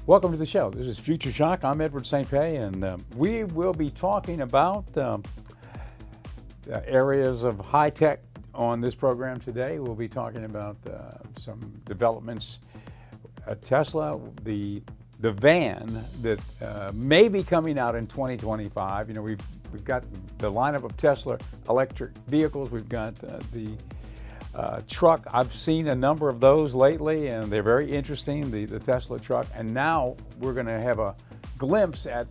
Welcome to the show. This is Future Shock. I'm Edward St. Pé, and we will be talking about areas of high tech on this program today. We'll be talking about some developments at Tesla, the van that may be coming out in 2025. You know, we've got the lineup of Tesla electric vehicles. We've got the truck. I've seen a number of those lately, and they're very interesting, the Tesla truck. And now we're going to have a glimpse at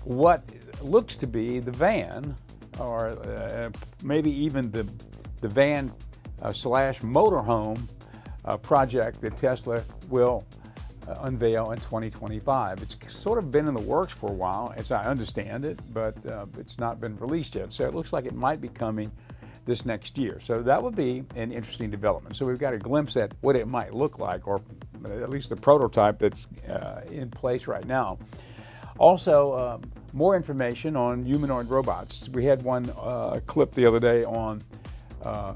what looks to be the van, or maybe even the van slash motorhome project that Tesla will unveil in 2025. It's sort of been in the works for a while, as I understand it, but it's not been released yet. So it looks like it might be coming this next year. So that would be an interesting development. So we've got a glimpse at what it might look like, or at least the prototype that's in place right now. Also, more information on humanoid robots. We had one clip the other day on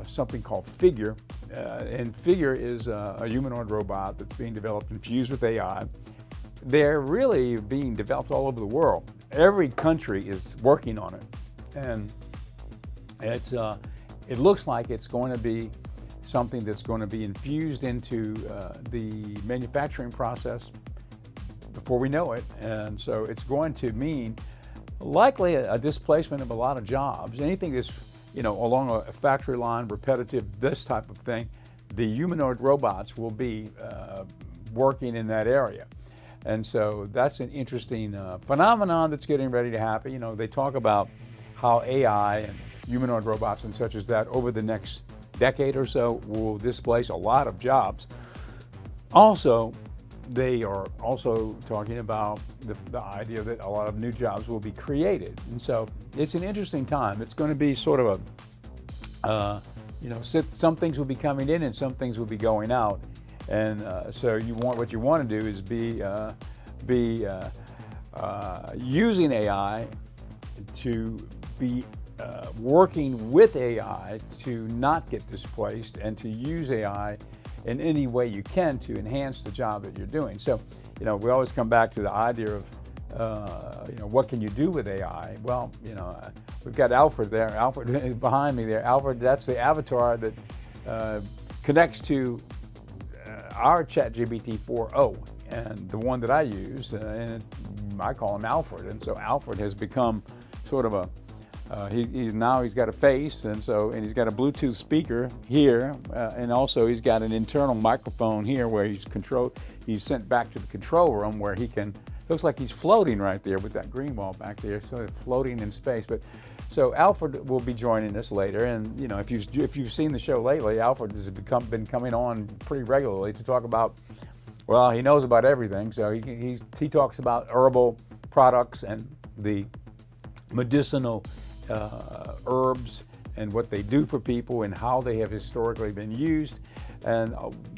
something called Figure. And Figure is a humanoid robot that's being developed and fused with AI. They're really being developed all over the world. Every country is working on it. And it's it looks like it's going to be something that's going to be infused into the manufacturing process before we know it. And so it's going to mean likely a displacement of a lot of jobs. Anything that's, you know, along a factory line, repetitive, this type of thing, the humanoid robots will be working in that area. And so that's an interesting phenomenon that's getting ready to happen. You know, they talk about how AI and humanoid robots and such as that over the next decade or so will displace a lot of jobs. Also, they are also talking about the idea that a lot of new jobs will be created. And so it's an interesting time. It's going to be sort of a, you know, some things will be coming in and some things will be going out. And so what you want to do is be using AI to be working with AI to not get displaced, and to use AI in any way you can to enhance the job that you're doing. So, you know, we always come back to the idea of, you know, what can you do with AI? Well, you know, we've got Alfred there. Alfred is behind me there. Alfred, that's the avatar that connects to our ChatGPT 4.0, and the one that I use, and I call him Alfred. And so Alfred has become sort of a he's got a face, and he's got a Bluetooth speaker here, and also he's got an internal microphone here where he's sent back to the control room where he can, looks like he's floating right there with that green ball back there, sort of floating in space. But so Alfred will be joining us later, and if you've seen the show lately, Alfred has been coming on pretty regularly to talk about, well, he knows about everything. So he talks about herbal products and the medicinal herbs and what they do for people and how they have historically been used. And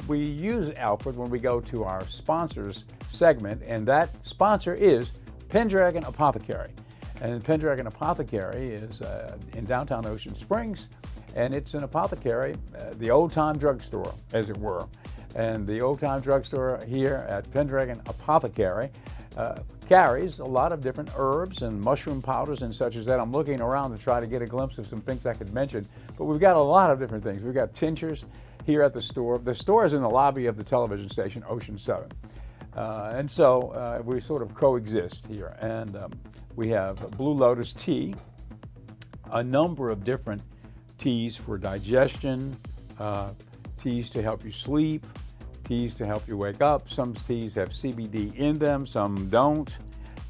we use Alfred when we go to our sponsors segment, and that sponsor is Pendragon Apothecary. And Pendragon Apothecary is in downtown Ocean Springs, and it's an apothecary, the old-time drugstore, as it were. And the old-time drugstore here at Pendragon Apothecary carries a lot of different herbs and mushroom powders and such as that. I'm looking around to try to get a glimpse of some things I could mention, but we've got a lot of different things. We've got tinctures here at the store. The store is in the lobby of the television station, Ocean 7. And so we sort of coexist here. And we have Blue Lotus tea, a number of different teas for digestion, teas to help you sleep, teas to help you wake up. Some teas have CBD in them, some don't.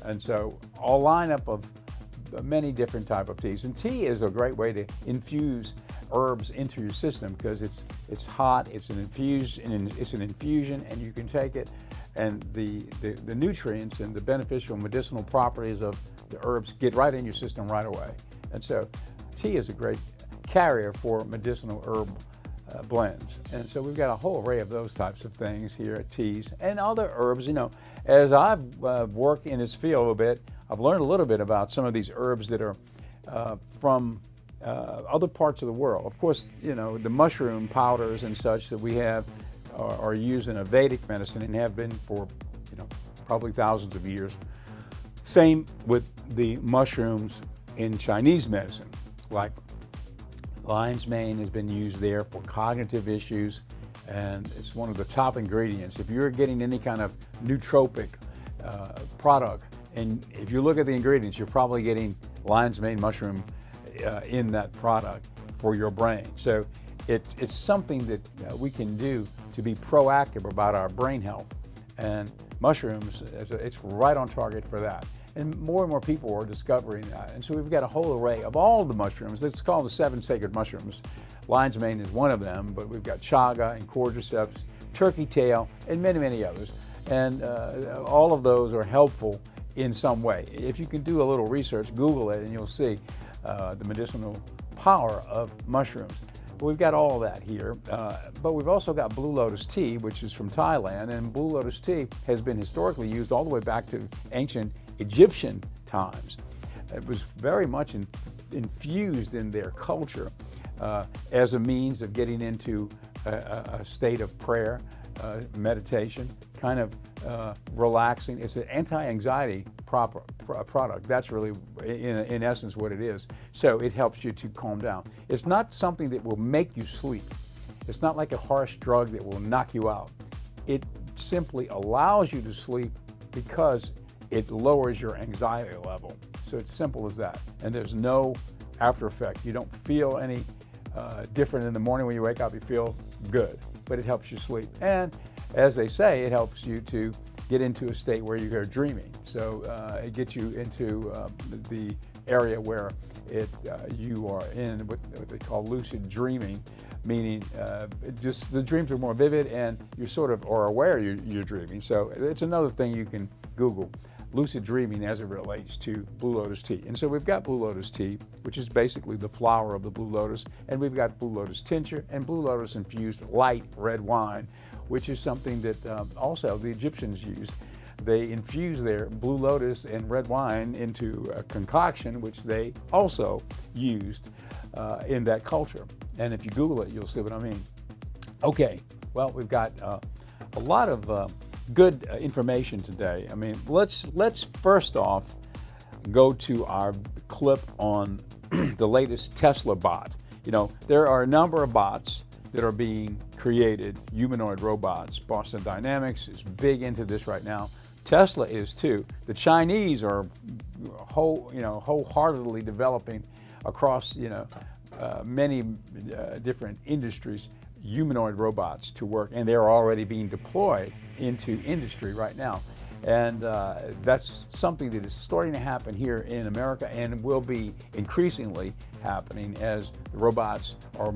And so a lineup of many different type of teas. And tea is a great way to infuse herbs into your system because it's hot, it's an infusion, and you can take it, and the nutrients and the beneficial medicinal properties of the herbs get right in your system right away. And so tea is a great carrier for medicinal herb blends. And so we've got a whole array of those types of things here at Teas and other herbs. As I've worked in this field a bit, I've learned a little bit about some of these herbs that are from other parts of the world. Of course, the mushroom powders and such that we have are used in a Vedic medicine and have been for probably thousands of years. Same with the mushrooms in Chinese medicine, like lion's mane has been used there for cognitive issues, and it's one of the top ingredients. If you're getting any kind of nootropic product, and if you look at the ingredients, you're probably getting lion's mane mushroom in that product for your brain. So it's something that we can do to be proactive about our brain health, and mushrooms, it's right on target for that. And more people are discovering that. And so we've got a whole array of all the mushrooms. It's called the 7 sacred mushrooms. Lion's mane is one of them, but we've got chaga and cordyceps, turkey tail, and many, many others. And all of those are helpful in some way. If you can do a little research, Google it, and you'll see the medicinal power of mushrooms. We've got all of that here, but we've also got Blue Lotus tea, which is from Thailand, and Blue Lotus tea has been historically used all the way back to ancient Egyptian times. It was very much infused in their culture as a means of getting into a state of prayer, meditation, kind of relaxing. It's an anti-anxiety product. That's really, in essence, what it is. So it helps you to calm down. It's not something that will make you sleep. It's not like a harsh drug that will knock you out. It simply allows you to sleep because it lowers your anxiety level. So it's simple as that. And there's no after effect. You don't feel any different in the morning when you wake up. You feel good, but it helps you sleep. And as they say, it helps you to get into a state where you're dreaming. So it gets you into the area where you are in what they call lucid dreaming, meaning just the dreams are more vivid and you sort of are aware you're dreaming. So it's another thing you can Google, lucid dreaming as it relates to Blue Lotus tea. And so we've got Blue Lotus tea, which is basically the flower of the Blue Lotus, and we've got Blue Lotus tincture and Blue Lotus infused light red wine, which is something that also the Egyptians used. They infused their Blue Lotus and red wine into a concoction, which they also used in that culture. And if you Google it, you'll see what I mean. Okay, well, we've got a lot of good information today. I mean, let's first off go to our clip on the latest Tesla bot. There are a number of bots that are being created humanoid robots. Boston Dynamics is big into this right now. Tesla is too. The Chinese are wholeheartedly developing across many different industries humanoid robots to work, and they're already being deployed into industry right now. And that's something that is starting to happen here in America and will be increasingly happening as the robots are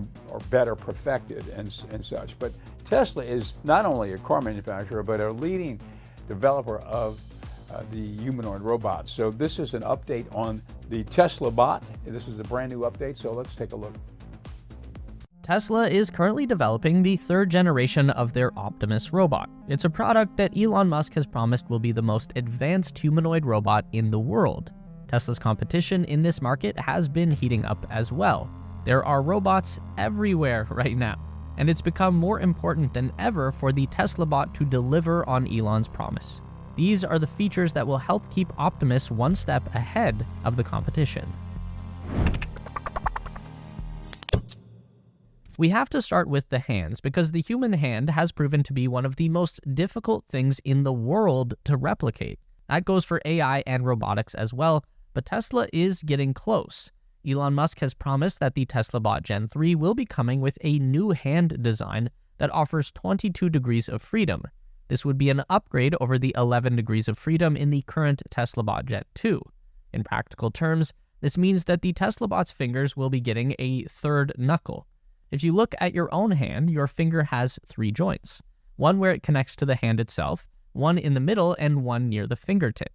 better perfected and such. But Tesla is not only a car manufacturer, but a leading developer of the humanoid robots. So this is an update on the Tesla Bot. This is a brand new update, so let's take a look. Tesla is currently developing the third generation of their Optimus robot. It's a product that Elon Musk has promised will be the most advanced humanoid robot in the world. Tesla's competition in this market has been heating up as well. There are robots everywhere right now, and it's become more important than ever for the Tesla Bot to deliver on Elon's promise. These are the features that will help keep Optimus one step ahead of the competition. We have to start with the hands because the human hand has proven to be one of the most difficult things in the world to replicate. That goes for AI and robotics as well, but Tesla is getting close. Elon Musk has promised that the Tesla Bot Gen 3 will be coming with a new hand design that offers 22 degrees of freedom. This would be an upgrade over the 11 degrees of freedom in the current Tesla Bot Gen 2. In practical terms, this means that the Tesla Bot's fingers will be getting a third knuckle. If you look at your own hand, your finger has 3 joints. One where it connects to the hand itself, one in the middle, and one near the fingertip.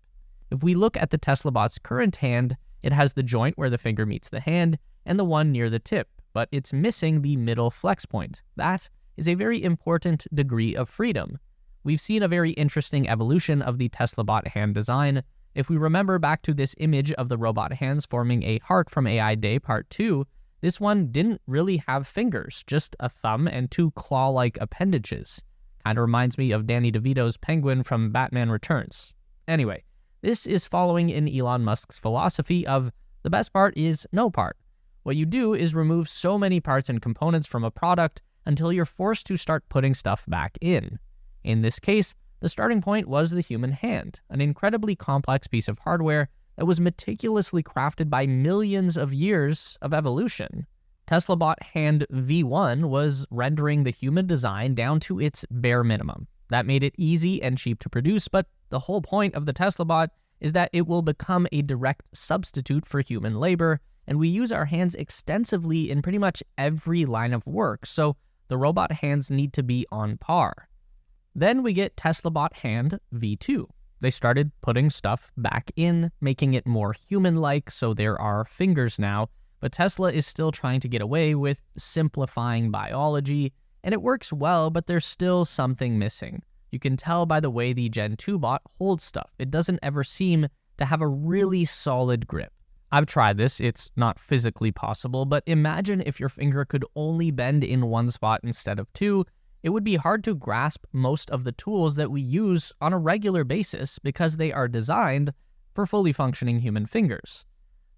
If we look at the Tesla Bot's current hand, it has the joint where the finger meets the hand, and the one near the tip, but it's missing the middle flex point. That is a very important degree of freedom. We've seen a very interesting evolution of the Tesla Bot hand design. If we remember back to this image of the robot hands forming a heart from AI Day Part 2, this one didn't really have fingers, just a thumb and 2 claw-like appendages. Kinda reminds me of Danny DeVito's penguin from Batman Returns. Anyway, this is following in Elon Musk's philosophy of the best part is no part. What you do is remove so many parts and components from a product until you're forced to start putting stuff back in. In this case, the starting point was the human hand, an incredibly complex piece of hardware that was meticulously crafted by millions of years of evolution. Tesla Bot Hand V1 was rendering the human design down to its bare minimum. That made it easy and cheap to produce, but the whole point of the Tesla Bot is that it will become a direct substitute for human labor, and we use our hands extensively in pretty much every line of work, so the robot hands need to be on par. Then we get Tesla Bot Hand V2. They started putting stuff back in, making it more human-like, so there are fingers now, but Tesla is still trying to get away with simplifying biology, and it works well, but there's still something missing. You can tell by the way the Gen 2 bot holds stuff. It doesn't ever seem to have a really solid grip. I've tried this, it's not physically possible, but imagine if your finger could only bend in one spot instead of 2. It would be hard to grasp most of the tools that we use on a regular basis because they are designed for fully functioning human fingers.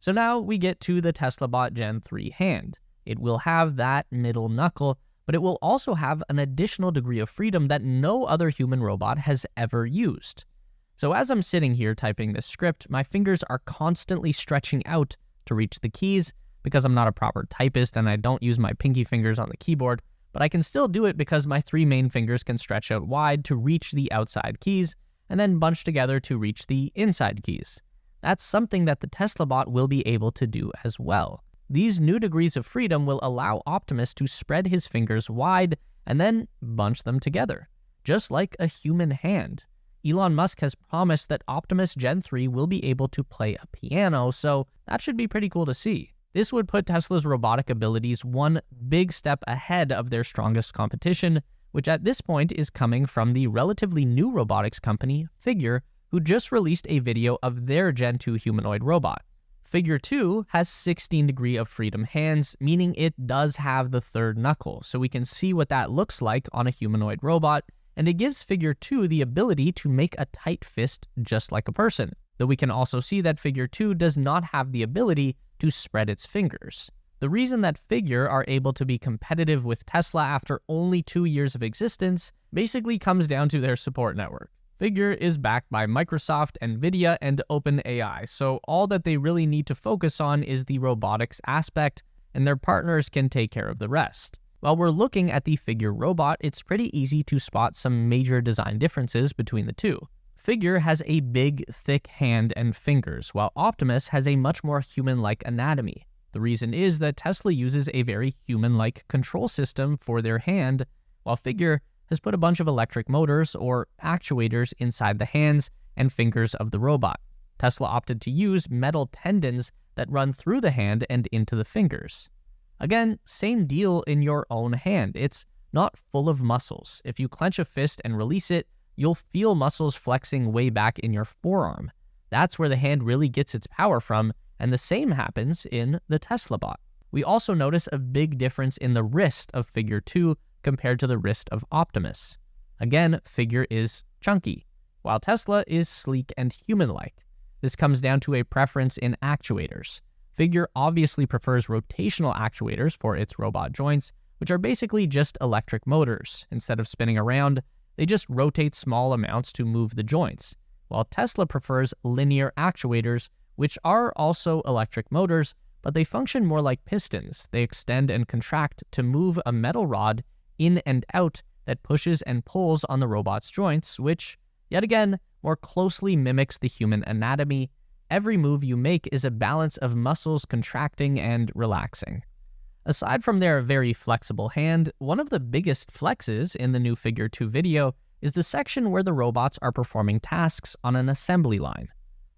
So now we get to the Tesla Bot Gen 3 hand. It will have that middle knuckle, but it will also have an additional degree of freedom that no other human robot has ever used. So as I'm sitting here typing this script, my fingers are constantly stretching out to reach the keys because I'm not a proper typist and I don't use my pinky fingers on the keyboard, but I can still do it because my 3 main fingers can stretch out wide to reach the outside keys and then bunch together to reach the inside keys. That's something that the Tesla Bot will be able to do as well. These new degrees of freedom will allow Optimus to spread his fingers wide and then bunch them together, just like a human hand. Elon Musk has promised that Optimus Gen 3 will be able to play a piano, so that should be pretty cool to see. This would put Tesla's robotic abilities one big step ahead of their strongest competition, which at this point is coming from the relatively new robotics company, Figure, who just released a video of their Gen 2 humanoid robot. Figure 2 has 16 degree of freedom hands, meaning it does have the third knuckle, so we can see what that looks like on a humanoid robot, and it gives Figure 2 the ability to make a tight fist just like a person, though we can also see that Figure 2 does not have the ability to spread its fingers. The reason that Figure are able to be competitive with Tesla after only 2 years of existence basically comes down to their support network. Figure is backed by Microsoft, Nvidia, and OpenAI, so all that they really need to focus on is the robotics aspect, and their partners can take care of the rest. While we're looking at the Figure robot, it's pretty easy to spot some major design differences between the two. Figure has a big, thick hand and fingers, while Optimus has a much more human-like anatomy. The reason is that Tesla uses a very human-like control system for their hand, while Figure has put a bunch of electric motors or actuators inside the hands and fingers of the robot. Tesla opted to use metal tendons that run through the hand and into the fingers. Again, same deal in your own hand. It's not full of muscles. If you clench a fist and release it, you'll feel muscles flexing way back in your forearm. That's where the hand really gets its power from, and the same happens in the Tesla bot. We also notice a big difference in the wrist of Figure 2 compared to the wrist of Optimus. Again, Figure is chunky, while Tesla is sleek and human-like. This comes down to a preference in actuators. Figure obviously prefers rotational actuators for its robot joints, which are basically just electric motors. Instead of spinning around, they just rotate small amounts to move the joints, while Tesla prefers linear actuators, which are also electric motors, but they function more like pistons. They extend and contract to move a metal rod in and out that pushes and pulls on the robot's joints, which, yet again, more closely mimics the human anatomy. Every move you make is a balance of muscles contracting and relaxing. Aside from their very flexible hand, one of the biggest flexes in the new Figure 2 video is the section where the robots are performing tasks on an assembly line.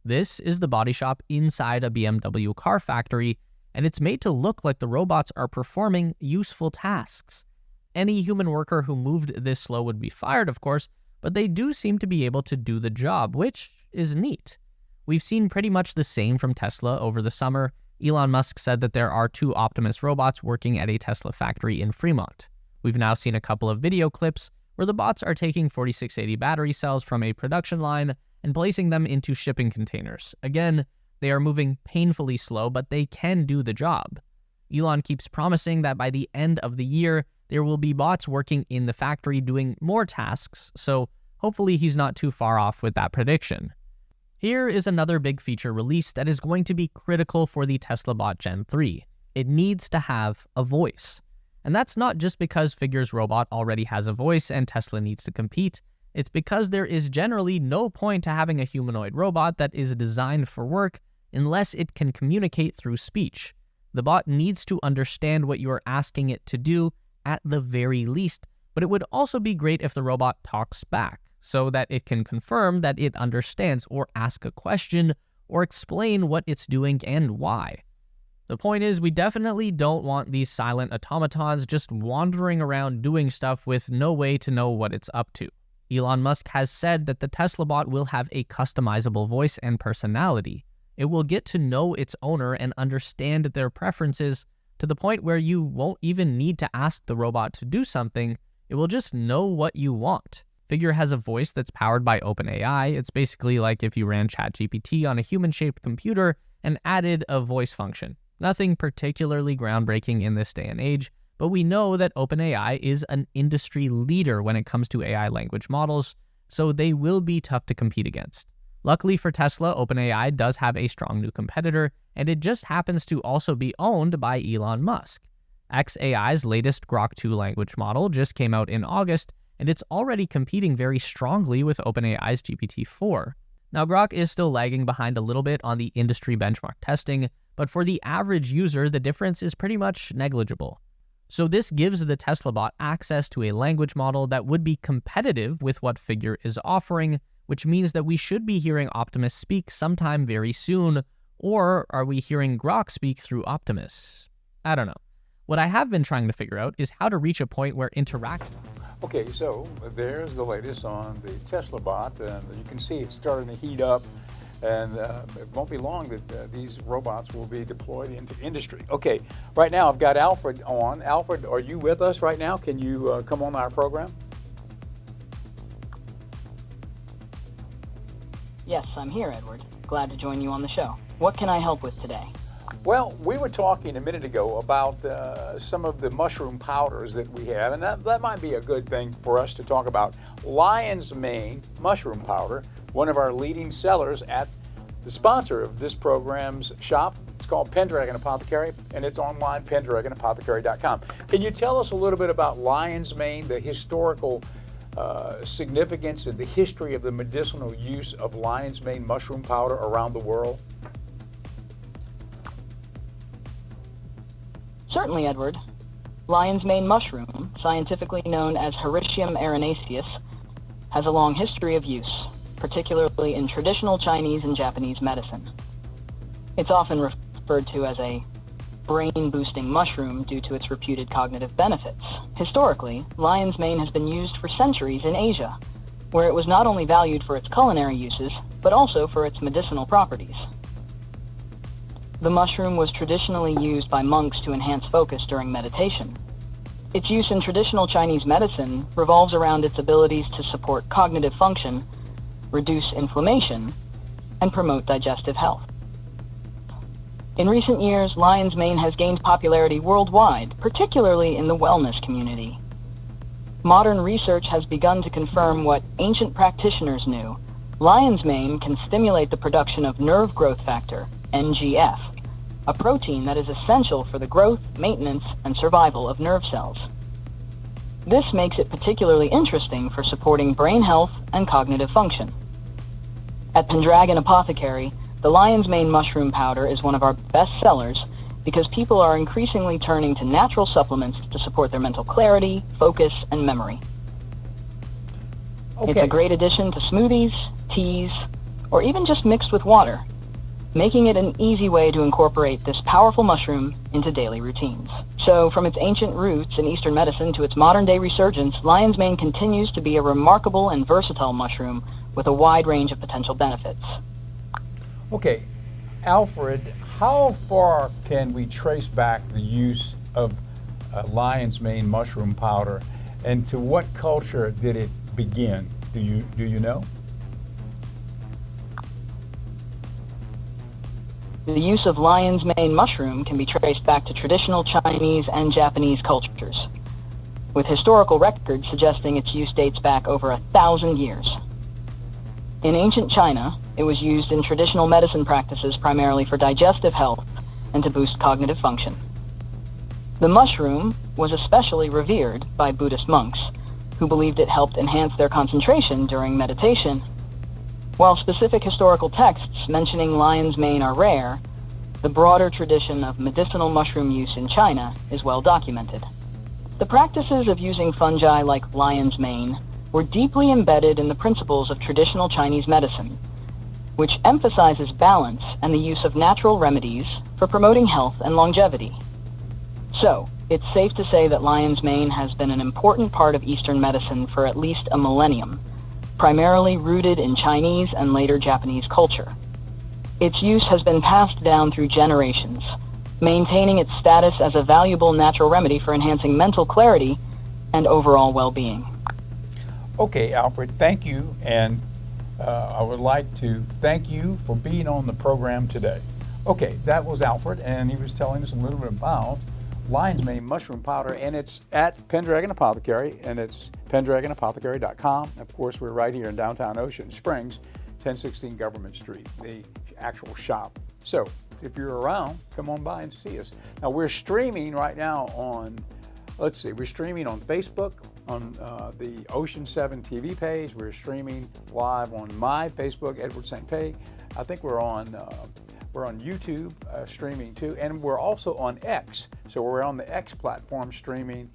This is the body shop inside a BMW car factory, and it's made to look like the robots are performing useful tasks. Any human worker who moved this slow would be fired, of course, but they do seem to be able to do the job, which is neat. We've seen pretty much the same from Tesla over the summer. Elon Musk said that there are 2 Optimus robots working at a Tesla factory in Fremont. We've now seen a couple of video clips where the bots are taking 4680 battery cells from a production line and placing them into shipping containers. Again, they are moving painfully slow, but they can do the job. Elon keeps promising that by the end of the year, there will be bots working in the factory doing more tasks, so hopefully he's not too far off with that prediction. Here is another big feature release that is going to be critical for the Tesla Bot Gen 3. It needs to have a voice. And that's not just because Figure's robot already has a voice and Tesla needs to compete. It's because there is generally no point to having a humanoid robot that is designed for work unless it can communicate through speech. The bot needs to understand what you are asking it to do at the very least, but it would also be great if the robot talks back so that it can confirm that it understands or ask a question or explain what it's doing and why. The point is, we definitely don't want these silent automatons just wandering around doing stuff with no way to know what it's up to. Elon Musk has said that the Tesla bot will have a customizable voice and personality. It will get to know its owner and understand their preferences to the point where you won't even need to ask the robot to do something. It will just know what you want. Figure has a voice that's powered by OpenAI. It's basically like if you ran ChatGPT on a human-shaped computer and added a voice function. Nothing particularly groundbreaking in this day and age, but we know that OpenAI is an industry leader when it comes to AI language models, so they will be tough to compete against. Luckily for Tesla, OpenAI does have a strong new competitor, and it just happens to also be owned by Elon Musk. xAI's latest Grok 2 language model just came out in August, and it's already competing very strongly with OpenAI's GPT-4. Now, Grok is still lagging behind a little bit on the industry benchmark testing, but for the average user, the difference is pretty much negligible. So this gives the Tesla bot access to a language model that would be competitive with what Figure is offering, which means that we should be hearing Optimus speak sometime very soon, or are we hearing Grok speak through Optimus? I don't know. What I have been trying to figure out is how to reach a point where interaction... Okay, so there's the latest on the Tesla bot, and you can see it's starting to heat up, and it won't be long that these robots will be deployed into industry. Okay, right now I've got Alfred on. Alfred, are you with us right now? Can you come on our program? Yes, I'm here, Edward. Glad to join you on the show. What can I help with today? Well, we were talking a minute ago about some of the mushroom powders that we have, and that might be a good thing for us to talk about. Lion's Mane mushroom powder, one of our leading sellers at the sponsor of this program's shop. It's called Pendragon Apothecary, and it's online, pendragonapothecary.com. Can you tell us a little bit about Lion's Mane, the historical significance and the history of the medicinal use of Lion's Mane mushroom powder around the world? Certainly, Edward. Lion's mane mushroom, scientifically known as Hericium erinaceus, has a long history of use, particularly in traditional Chinese and Japanese medicine. It's often referred to as a brain-boosting mushroom due to its reputed cognitive benefits. Historically, lion's mane has been used for centuries in Asia, where it was not only valued for its culinary uses, but also for its medicinal properties. The mushroom was traditionally used by monks to enhance focus during meditation. Its use in traditional Chinese medicine revolves around its abilities to support cognitive function, reduce inflammation, and promote digestive health. In recent years, lion's mane has gained popularity worldwide, particularly in the wellness community. Modern research has begun to confirm what ancient practitioners knew. Lion's mane can stimulate the production of nerve growth factor, NGF, a protein that is essential for the growth, maintenance, and survival of nerve cells. This makes it particularly interesting for supporting brain health and cognitive function. At Pendragon Apothecary, the lion's mane mushroom powder is one of our best sellers because people are increasingly turning to natural supplements to support their mental clarity, focus, and memory. Okay. It's a great addition to smoothies, teas, or even just mixed with water, making it an easy way to incorporate this powerful mushroom into daily routines. So, from its ancient roots in Eastern medicine to its modern-day resurgence, lion's mane continues to be a remarkable and versatile mushroom with a wide range of potential benefits. Okay, Alfred, how far can we trace back the use of lion's mane mushroom powder, and to what culture did it begin? Do you know? The use of lion's mane mushroom can be traced back to traditional Chinese and Japanese cultures, with historical records suggesting its use dates back over 1,000 years. In ancient China, it was used in traditional medicine practices primarily for digestive health and to boost cognitive function. The mushroom was especially revered by Buddhist monks, who believed it helped enhance their concentration during meditation. While specific historical texts mentioning lion's mane are rare, the broader tradition of medicinal mushroom use in China is well documented. The practices of using fungi like lion's mane were deeply embedded in the principles of traditional Chinese medicine, which emphasizes balance and the use of natural remedies for promoting health and longevity. So, it's safe to say that lion's mane has been an important part of Eastern medicine for at least a millennium, primarily rooted in Chinese and later Japanese culture. Its use has been passed down through generations, maintaining its status as a valuable natural remedy for enhancing mental clarity and overall well-being. Okay, Alfred, thank you, and I would like to thank you for being on the program today. Okay, that was Alfred, and he was telling us a little bit about lion's mane mushroom powder, and it's at Pendragon Apothecary, and it's pendragonapothecary.com. Of course, we're right here in downtown Ocean Springs, 1016 Government Street, the actual shop. So if you're around, come on by and see us. Now, we're streaming right now on, we're streaming on Facebook, on the Ocean 7 TV page. We're streaming live on my Facebook, Edward St. Pei. I think we're on YouTube streaming too, and we're also on X. So we're on the X platform streaming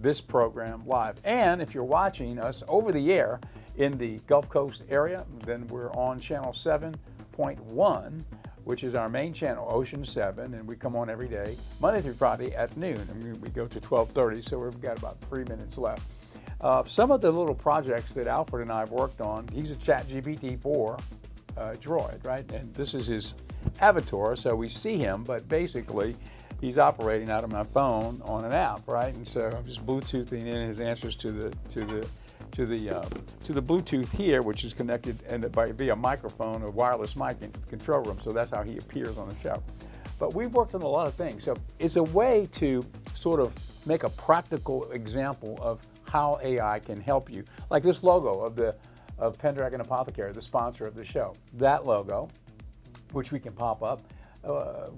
this program live. And if you're watching us over the air in the Gulf Coast area, then we're on channel 7.1, which is our main channel, Ocean 7, and we come on every day, Monday through Friday at noon. And we go to 12:30, so we've got about 3 minutes left. Some of the little projects that Alfred and I have worked on, he's a ChatGPT-4 droid, right? And this is his avatar, so we see him, but basically he's operating out of my phone on an app, right? And so I'm just Bluetoothing in his answers to the Bluetooth here, which is connected via microphone or wireless mic into the control room. So that's how he appears on the show. but we've worked on a lot of things. So it's a way to sort of make a practical example of how AI can help you. Like this logo of Pendragon Apothecary, the sponsor of the show. That logo, which we can pop up,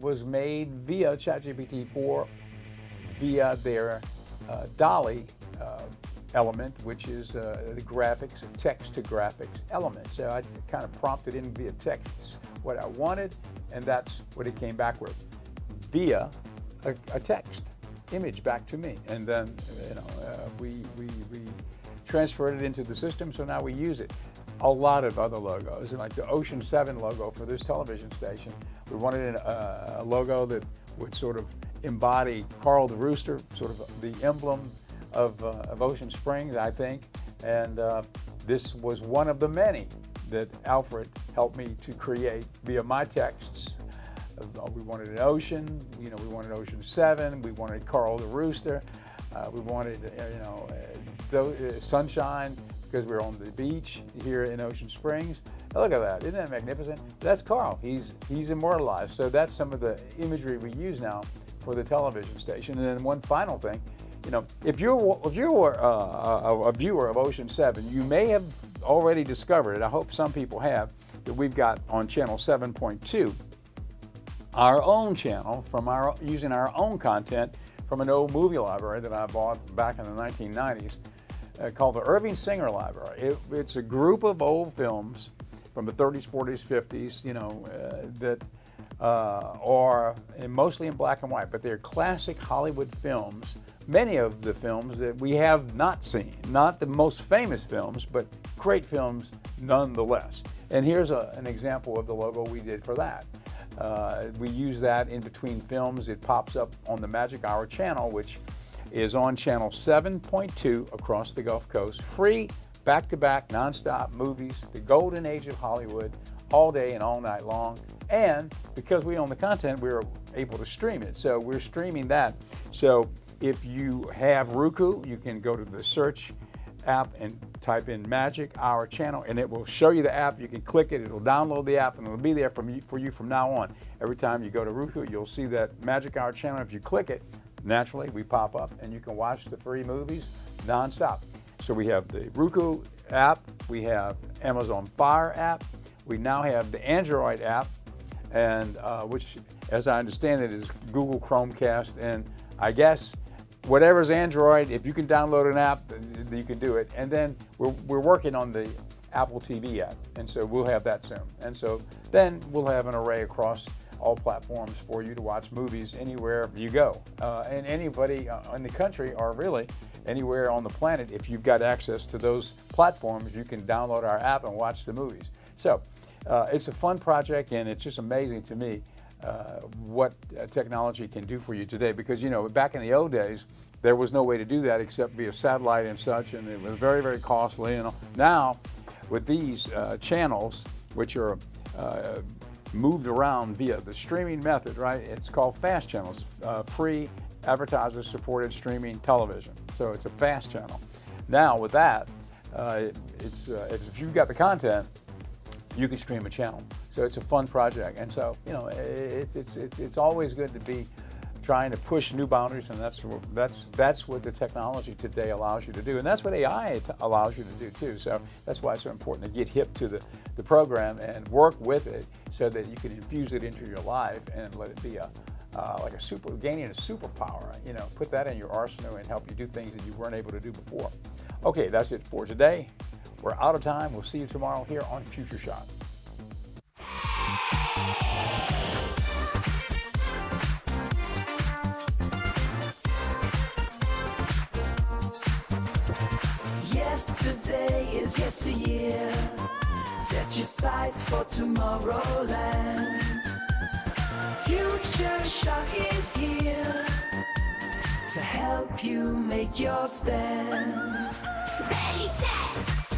was made via ChatGPT 4 via their DALL-E element, which is the graphics, a text-to-graphics element. So I kind of prompted in via texts what I wanted, and that's what it came back with via a text image back to me. And then we transferred it into the system, so now we use it. A lot of other logos, and like the Ocean 7 logo for this television station, we wanted a logo that would sort of embody Carl the Rooster, sort of the emblem of Ocean Springs, I think. And this was one of the many that Alfred helped me to create via my texts. We wanted an ocean, we wanted Ocean 7, we wanted Carl the Rooster, we wanted, sunshine, because we're on the beach here in Ocean Springs. Look at that, isn't that magnificent? That's Carl, he's immortalized. So that's some of the imagery we use now for the television station. And then one final thing, if you were a viewer of Ocean 7, you may have already discovered it. I hope some people have, that we've got on channel 7.2 our own channel using our own content from an old movie library that I bought back in the 1990s called the Irving Singer Library. It's a group of old films from the 30s, 40s, 50s, that are mostly in black and white, but they're classic Hollywood films. Many of the films that we have not seen, not the most famous films, but great films nonetheless. And here's an example of the logo we did for that. We use that in between films. It pops up on the Magic Hour channel, which is on channel 7.2 across the Gulf Coast. Free, back-to-back, non-stop movies, the golden age of Hollywood, all day and all night long. And because we own the content, we're able to stream it. So we're streaming that. So if you have Roku, you can go to the search app and type in Magic Hour channel, and it will show you the app. You can click it, it'll download the app, and it'll be there for you from now on. Every time you go to Roku, you'll see that Magic Hour channel. If you click it, naturally we pop up and you can watch the free movies nonstop. So we have the Roku app, we have Amazon Fire app, we now have the Android app, and which, as I understand it, is Google Chromecast, and I guess whatever's Android, if you can download an app, you can do it. And then we're working on the Apple TV app, and so we'll have that soon. And so then we'll have an array across all platforms for you to watch movies anywhere you go. And anybody in the country, or really anywhere on the planet, if you've got access to those platforms, you can download our app and watch the movies. So it's a fun project, and it's just amazing to me what technology can do for you today, because back in the old days there was no way to do that except via satellite and such, and it was very, very costly. Now with these channels, which are moved around via the streaming method, right? It's called FAST channels, free advertiser supported streaming television. So it's a FAST channel. Now with that, if you've got the content, you can stream a channel. So it's a fun project, and so it's always good to be trying to push new boundaries, and that's what the technology today allows you to do, and that's what AI allows you to do too. So that's why it's so important to get hip to the program and work with it, so that you can infuse it into your life and let it be gaining a superpower. Put that in your arsenal and help you do things that you weren't able to do before. Okay, that's it for today. We're out of time. We'll see you tomorrow here on Future Shot. Yesterday is yesteryear. Set your sights for Tomorrowland. Future Shock is here to help you make your stand. Ready, set!